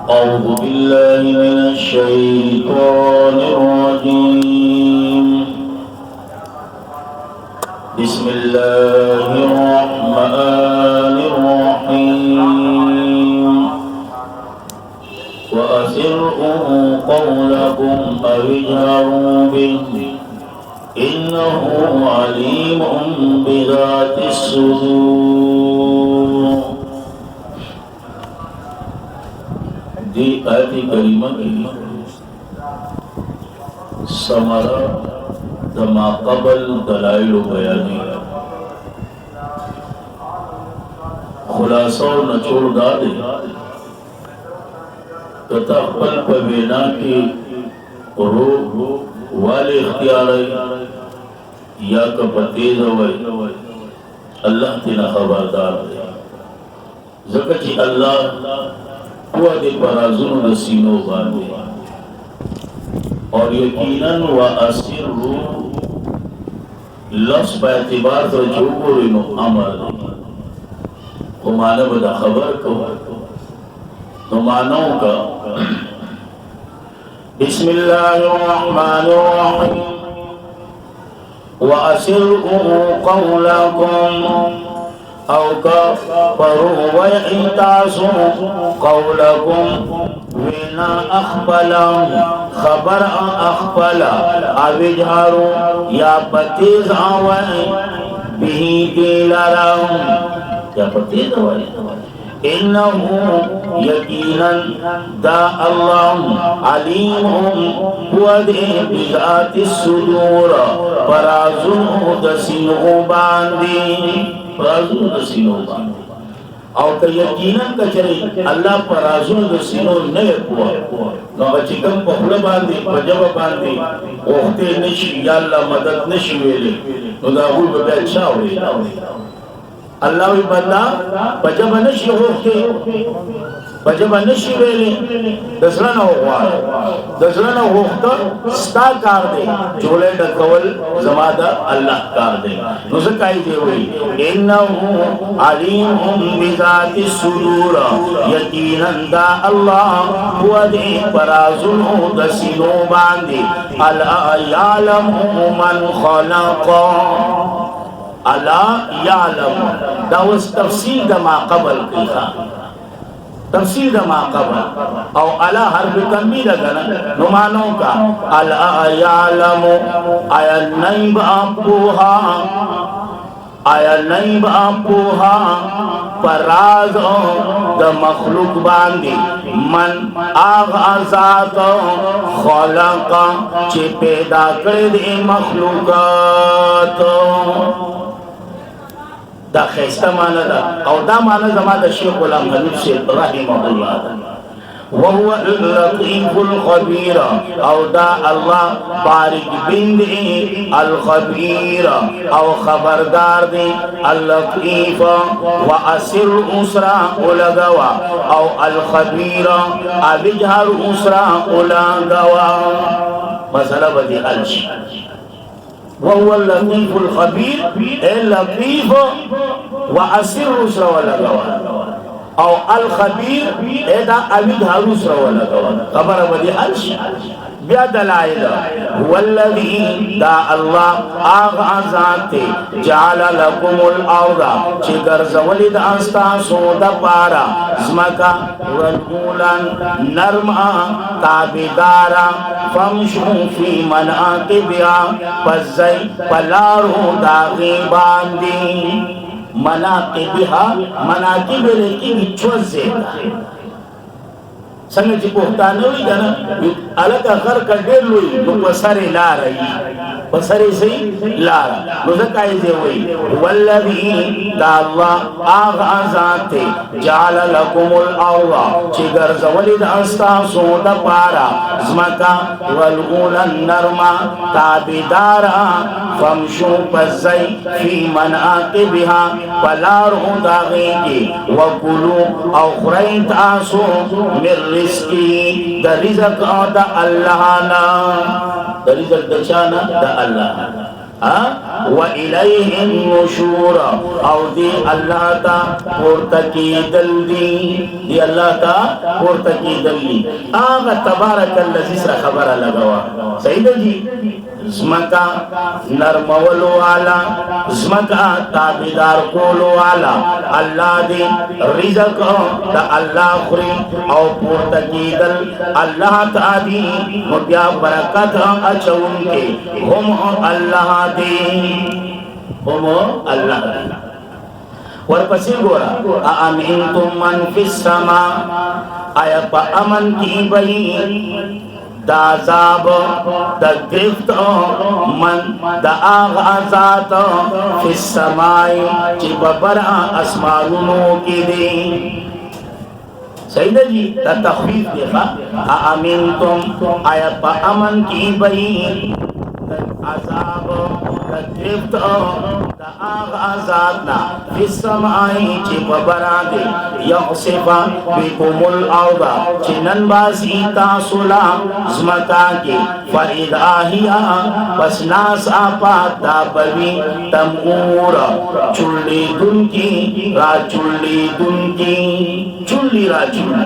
أعوذ بالله من الشيطان الرجيم بسم الله الرحمن الرحيم وأسروا قولكم أو اجهروا به إنه عليم بذات الصدور. دی آیت کریمہ کی ثمرہ دما قبل دلائل و بیانی خلاصہ و نچوڑ دادے تتا قل پبینا کی روح والے اختیار یا کپتیز ہوئے اللہ تینا خبردار دے زکچی اللہ ہوا دے پرازون رسینو باندے اور یقیناً وَأَسِرُّ لفظ با اعتبار تو چوکو رینو امر دے وہ معنی بدا خبر کو تو معنیوں کا بسم اللہ الرحمن الرحیم وَأَسِرُّوا قَوْلَكُمْ او کفروا وَيَحِتَاسُوا قَوْلَكُمْ وِنَا أَخْبَلًا خبر أخبلا او اجهروا یا پتیز آوائی بہی دیلرم یا پتیز آوائی انہو یقینا دا اللہ علیم ودے بذات الصدور پرازن دسینو باندی پرازن دسینو باندی او که یقینا کچری اللہ پرازن دسینو نئے پوا نو چکم پخلا باندی پجب باندی اوختے نشی یا اللہ مدد نشی ویلے نو دا غول ببیت شاوری اللہ وی بندہ پجب نشی ہوتے پجب نشی ویلے دسرنا ہوگوار دسرنا ہوتا ستا کار دے جولے ڈکول زمادہ اللہ کار دے نسکائی دے ہوئی انہو علیم بذات الصدور یقیناً دا اللہ ہوا دے پرازن دسینو باندے الا یعلم من خلق الا یعلم دا اس تفسیر دا ما قبل کیخا تفسیر دا ما قبل او الا حرف تنبیہ لگنا نمانوں کا الا یعلم آیا نیب اپوہا آیا نیب اپوہا پراز دا مخلوق باندی من آغازات خلق چی پیدا کرد مخلوقات دا خیستہ مانا دا او دا مانا زمان دا شیخ غلام حبیب سے رحمہ اللہ دا وهو اللطیف الخبیر او دا اللہ بارک بند الخبیر او خبردار دے اللطیف واسر اسرا اولگوا او الخبیر ابجہر اسرا اولگوا مسئلہ بدی الشی وهو اللطيف الخبير اللطيف وأسر اسرا ولگوا او الخبير ادا ابد هروس ولگوا خبر بدی الشی بیا دلائل والذی دا اللہ آغا ذات جعل لکم الارض چگر زولد استاسو دا پارا زمکا والقولا نرما تابدارا فمشو فی مناقبیا پزی پلارو دا غیبان دی مناقبها مناقب لیکن چوزیتا سنگ چی پوختانوی جانا علاقہ غر کا دیر لوئی نو پسر لارا پسر سی لارا نو زکائی دے ہوئی والذی دا اللہ آغا ذات جعل لکم الارض چگر زولد استاسو دا پارا زمکا والغولا نرما تابدارا فمشو پزی فی مناقبها پلارو داغیگی وکلو او خرین تاسو من رزقی دا رزق دا اللہ نا دا رزق دا چانا دا اللہ و الیه النشور او دی اللہ تا پورتکی دل دی اللہ تا پورتکی دل دی آغا تبارک اللذی سر خبر لگوا صحیح جی زمکا نرمولو والا زمکا تابدار کولو والا اللہ دی رزق دا اللہ خری او پورتکی دل اللہ تا دی مبیا برکت اچون کے ہم اللہ دی ہم اللہ دی ورپسی گورا اَأَمِنْتُمْ مَنْ فِي السَّمَاءِ آیا پا امن کی بئی دا عذاب دا گرفت من دا آغازات فی السمائی چی ببرا اسمانونو کی دی سیدہ جی دا تخفیف دیکھا اَأَمِنْتُمْ آیا پا امن کی بئی دا عذاب دا گرفت دا آغازاتنا فی السمائی چی ببرا دی یخصفا بکم الارضا چی ننبازی تاسولا زمکا کی فَإِذَا پس ناس آپات دا بوی تمور چلی دن کی را چلی دن کی چلی را چلی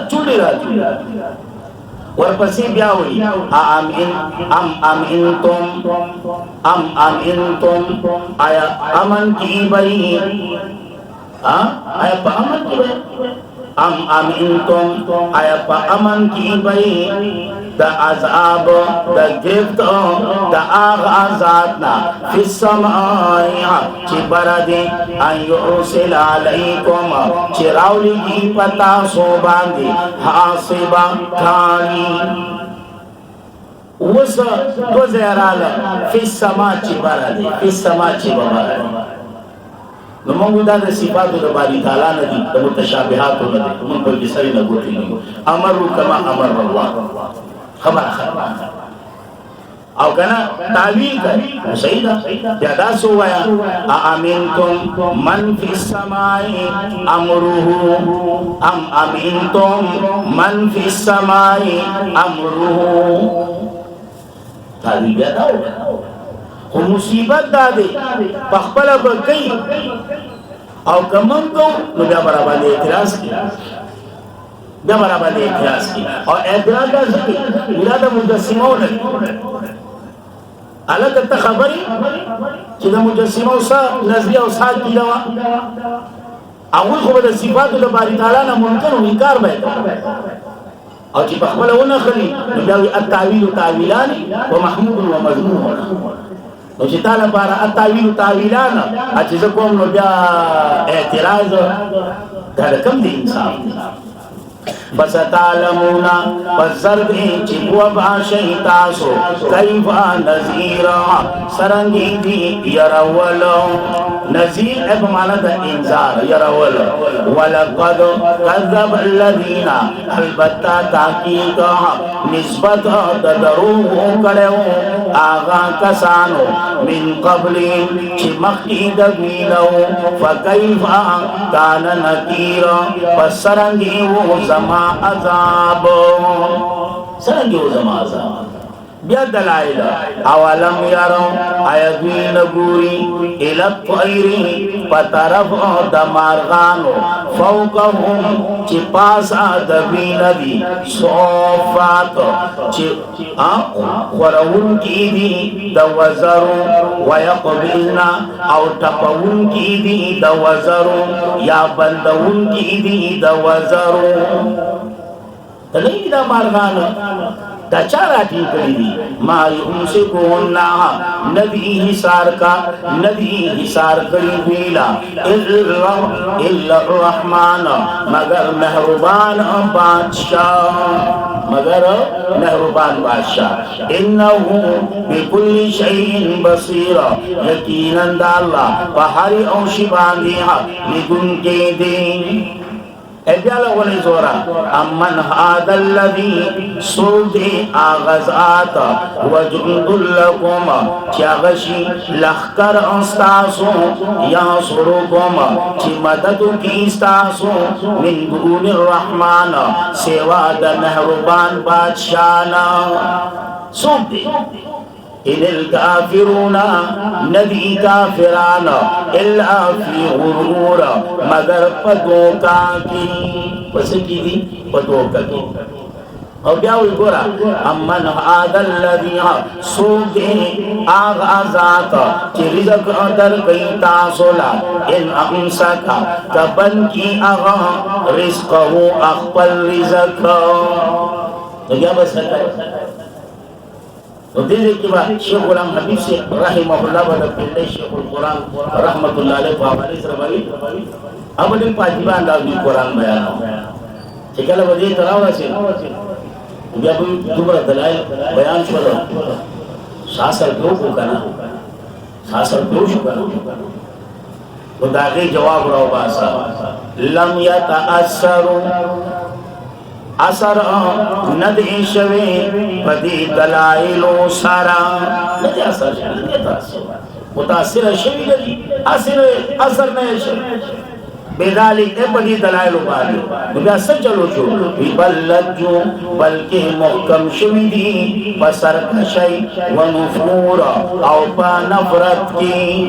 چلی را چلی ورپسی بیاوی ام انتم آیا امن کی بئی آیا پا امن کی بئی ام انتم آیا پا امن کی بئی دا عذاب دا گفت دا آغازاتنا فی السمائی چی بردی ان یرسل علیکم چی راولی کی پتا سو باندی حاصبا کھانی وس دو زیرالا فی السما چی بردی فی السما چی بردی نمونگو دا صفاتو دا باری تعالی ندی دا متشابہاتو ندی من پر کسری نگوتی نگو امرو کما امر اللہ خبر خبر او کنا تعویل کر سیدہ یادا سو ویا اَأَمِنْتُمْ مَنْ فِي السَّمَاءِ أَمْرُهُ ام امنتم من فی السماء امرہ تعویل بیادا ہو خو مصیبت دادے پخپلا بکی او کمم کو نو بیا برابر دے اعتراض کی بیا برابر دے اعتراض کی اور اعتراض دا ذکی میرا دا مجسمہ لگی اللہ کتا خبری چی دا مجسمہ سا نظریہ و ساتھ کی دوا اول خوب دا صفات دا باری تعالیٰ نا ممکن و انکار بیتا اور چی پخبلا اونا خلی نو بیاوی التعویل تعویلانی و محمود و مضمون نو چې تعالی بارا التعویل تعویلانا اچې زه کوم نو بیا اعتراض دا کم دی انصاف بس تعلمونا پس زرد چی بوبا شیطاسو کیفا نظیرا سرنگی دی یرولو نظیر ایک مانا دا انذار یرولو ولقد قذب الذین البتا تحقیقا نسبت دا دروح کرو آغا کسانو من قبلی چی مخی دبیلو فکیفا کان نکیرا پس سرنگی وہ زمان عذاب سرنگی وہ زمان عذاب بیا دلائل اولم یارو ایدوی نگوری الطائری پترف دمارغانو فوقهم چی پاس آدبی ندی صوفات چی خورون کی دی دوزرو ویقبلنا او تپون کی دی دوزرو یا بندون کی دی دوزرو دلائل دا مارغانو دا چارا ٹھیک کری دی ما یمسکونا نبی حسار کا نبی حسار کری دیلا الا الرحمن مگر مہربان بادشاہ مگر مہربان بادشاہ انہو بکل شیئن بصیر یقینا دا اللہ پہاری اوشی باندیا لگن کے دیں ایجالا ولی زورا امن حاد اللذی سودی آغازات وجند لکم چاگشی لخکر انستاسو یا سرکم چی مدد کی استاسو من دون الرحمن سوا دا مہربان بادشانا سودی إن الكافرون ندی کافرانا الا فی غرور مگر پدوکا کی پس کی دی پدوکا کی او بیاوی گورا امن هذا الذی سوک آغا ذاتا چی رزق در کئی تاسولا ان امسکا کبن کی آغا رزقہو اخپل رزق تو کیا بس ہے تو دیدے کہ شیخ غلام حبیب سے رحمہ اللہ بدا پندے شیخ القرآن رحمت اللہ علیہ فاہمالی سرباوی اب دن پاجبہ انداز بھی قرآن بیانا چکل بدے تراؤنا سے بیا بھی دوبرا دلائل بیان شولا ساسر کیوں کو کنا ساسر کیوں شو کنا تو داغی جواب رو باسا لم یتأثروا اثر ندی شوی پدی دلائلو سارا ندی اثر شوی ندی متاثر شوی ندی اثر نہیں شوی بیدالی اے پدی دلائلو باری بیا سب چلو شو بلجو بلکہ محکم شوی دی بسر کشی و نفور او پا نفرت کی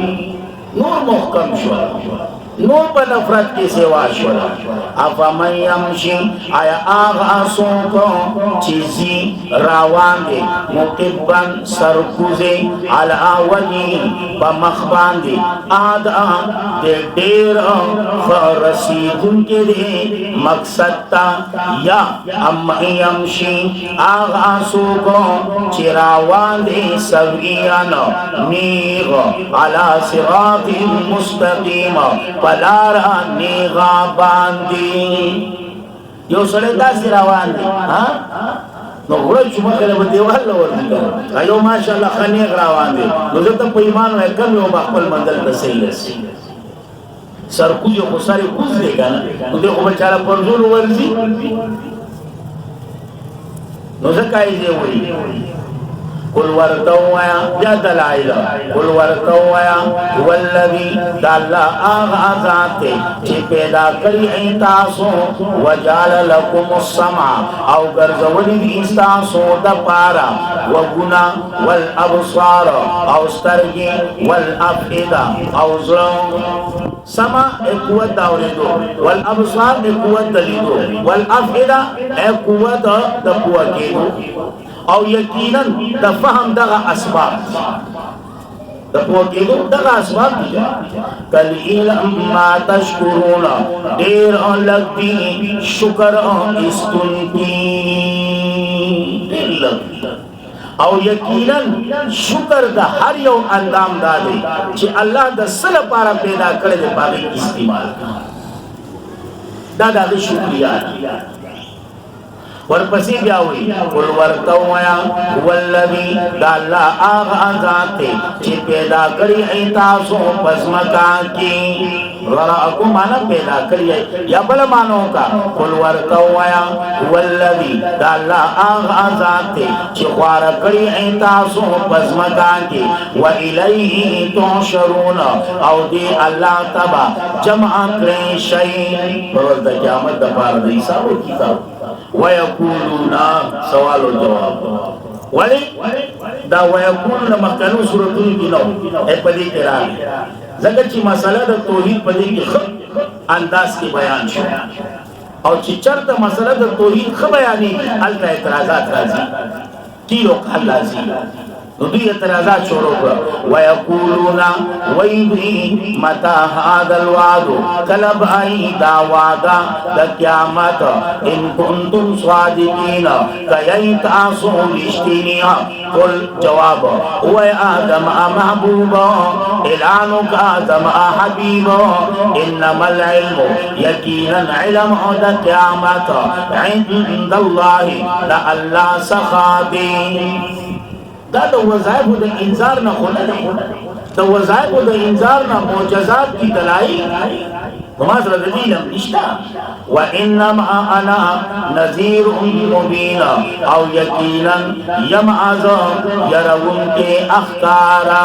نور محکم شوی نور پا نفرت کی سوا شولا افا من یمشی آیا آغا سوکو چیزی راوان دے مقبن سرکوزے علا وجی پا مخبان دے آدھا دے دیر فرسیدن کے دے مقصد تا یا اما یمشی آغا سوکو چی راوان دے سویان نیغ علا صراط مستقیم پلارا نیغا باندی یو سڑے دا سی روان دی نو غرد شما خیلی با دیوال لور دی ایو ماشاءاللہ خنیق روان دی نو زیتا پا ایمان ہے کم یو باقبل مندل بسیل سی سرکوز یو خساری کوز دے گا نو دیکھو بچارا پرزول ورزی نو زکائی دے ہوئی قل ورتویا یا دلائل قل ورتویا والذی دالا آغا ذاتے چی پیدا کری ایتاسو وجال لکم السمع او گرزولی دیستاسو دا پارا وگنا والابصار او سترگی والافئدہ او ظلم سما ایک قوت داوریدو والابصار ایک قوت دلیدو والافئدہ ایک قوت دا قوتیدو او یقیناً دا فهم دغا اسباب دا پوکیدو دغا اسباب دیا کلیل ما تشکرون دیر لگتی شکر استن کی دیر لگتی او یقیناً شکر دا ہر یو اندام دادے چی اللہ دا سل پارا پیدا کردے باقی استعمال دا دا شکریہ ورپسی بیاوی قل ورتویا والذی دا اللہ آغا ذاتے چی پیدا کری ایتاسو پزمکان کی رأکو مانا پیدا کری یا بلا مانو کا قل ورتویا والذی دا اللہ آغا ذاتے چی خوار کری ایتاسو پزمکان کی وَإِلَيْهِ تُحْشَرُونَ او دی اللہ تبا جمع کریں شئی پرورد قیامت دا پار دیسا و کتاب وَيَقُولُونَ سوال و جواب ولی دا وَيَقُولُونَ مخکنو صورتون کی نو اے پدی کران زکر چی مسئلہ دا توحید پدی کی خب انداز کی بیان شو اور چی چرت مسئلہ دا توحید خب بیانی حل اعتراضات رازی کیلو قل لازی ندوی اعتراضات شروع کرا وَيَقُولُونَ وَيْبِهِ مَتَى هَذَا الْوَعْدُ کلب آئی دا وعدہ دا قیامت ان کنتم صادقین کیت آسو رشتینیا قل جواب ہوئے آدم محبوب اعلانک آدم حبیب انما العلم یقینا علم دا قیامت عند اللہ دا اللہ سخادی دا دا وظائف دا انذار نا خونه دا وظائف دا انذار نا معجزات کی دلائی وماز رضی لم نشتا وَإِنَّمَا أَنَا نَذِيرٌ مُبِينٌ او یقینا یمعظ یرون کے اخکارا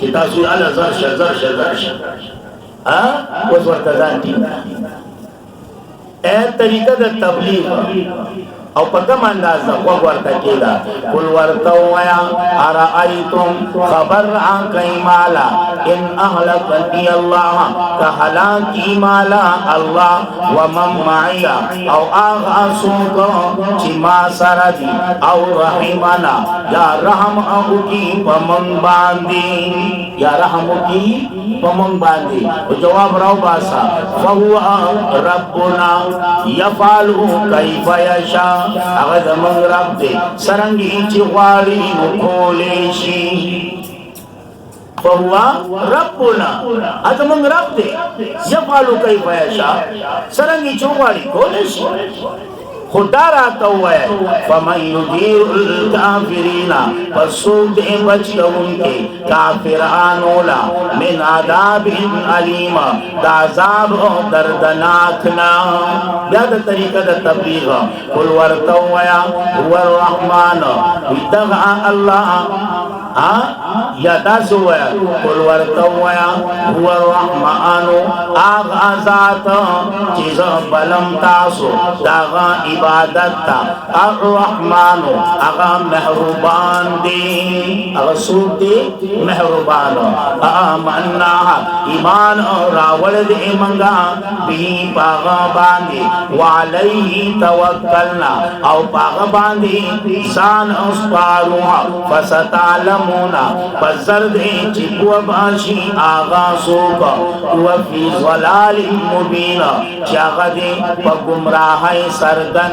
kita sudah ala zarsh was wartazanti tariqa da tabligh او په کوم انداز خو ورته کېدا قل ورته وایا ارایتم خبر عن کایمالا ان اهلکنی الله کهلاکی مالا الله ومن معي او اغاسوک چې ما سره دي او رحمنا یا رحم او کی پمن باندې یا رحم کی پمن باندې جواب راو باسا فهو ربنا يفعل كيف يشاء هغه زمون رب دې سرنګي چې غواړي نو کولې شي فهو ربنا زمون رب دې يفعل كيف يشاء سرنګي چې غواړي کولې شي خدا راته وای فمن يدير الكافرين فسود بچون کې کافرانو لا من عذاب الیم دا عذاب دردناک نا بیا د طریقه د تبلیغ قل ورته وای هو الرحمن بتغى الله یا تاسو وای قل ورته وای هو الرحمن اغه ذات چې بلم تاسو داغه عبادت تا الرحمن اغا مهربان دی اغا سوک دی مهربان آمنا ایمان راول دی منگا بی پاغا باندی وعلیه توکلنا او پاغا باندی سان اسپاروها فستعلمونا فزرد چکو باشی آغا سوکا وفی ظلال مبین چاگا دی پا گمراہی سرگن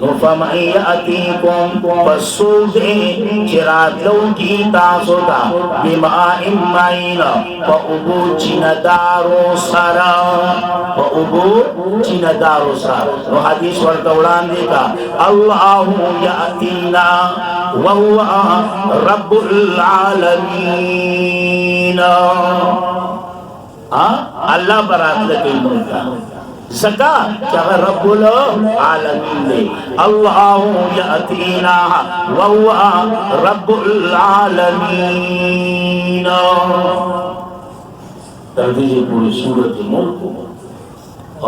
فَمَنْ يَأْتِيكُمْ فَالسُّوْدِ چرات لو کی تاسوتا بِمَاءٍ مَّعِينَ فَأُبُو چِنَدارو سَرَا فَأُبُو چِنَدارو سَرَا وہ حدیث ورطولان دیکھا اللہ یأتینا وَهُوَ رَبُّ الْعَالَمِينَ اللہ برات لکی ملتا زکات چاہے رب العالمین دے اللہ یأتینا وهو رب العالمین تردیجی پوری سورت ملک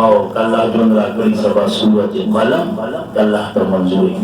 اور کاللہ جن را کری سبا سورت قلم کاللہ تا منظوری